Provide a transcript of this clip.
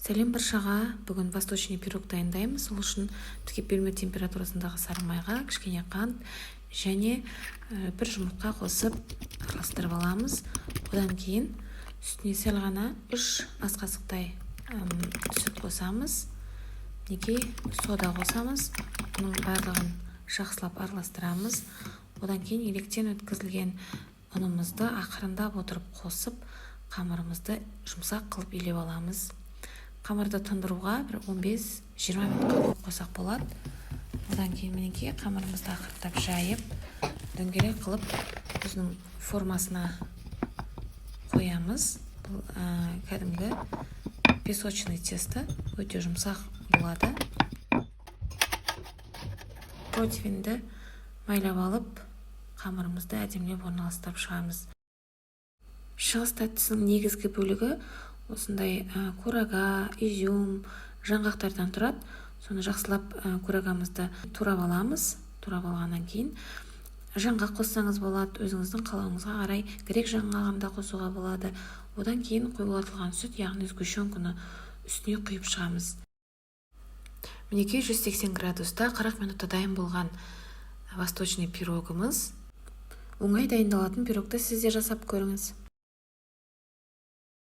Сәлем баршаға, бүгін восточный пирог дайындаймыз. Ол үшін бізге бөлме температурасындағы сары майға кішкене қант және бір жұмыртқа қосып араластырып аламыз. Одан кейін үстіне сәл ғана 3 ас қасықтай сүт қосамыз. Неге сода қосамыз. Бұның барлығын жақсылап араластырамыз. Одан кейін електен өткізілген ұнымызды ақырындап отырып қосып, қамырымызды жұмсақ қылып илеп аламыз. Қамырды тындыруға бір 15-20 минутқа қойсақ болады. Одан кейін мінекей қамырымызды ақырындап жайып, дөңгелек қылып өзінің формасына қоямыз. Бұл кәдімгі песочный тесто, өте жұмсақ болады. Противенді майлап алып, қамырымызды әдемілеп орналастырып шығамыз. Шығыс тәттісінің негізгі бөлігі осындай курага, изюм, жаңғақтардан тұрады. Соны жақсылап курагамызды турап аламыз. Турап алғаннан кейін жаңғақ қоссаңыз болады, өзіңіздің қалауыңызға қарай грек жаңғағын да қосуға болады. Одан кейін қоюлатылған сүт, яғни сгущенканы үстіне құйып шығамыз. Мінекей 180 градуста 40 минутта дайын болған восточный пирогымыз. Оңай дайындалатын пирогты сіз де жасап көріңіз.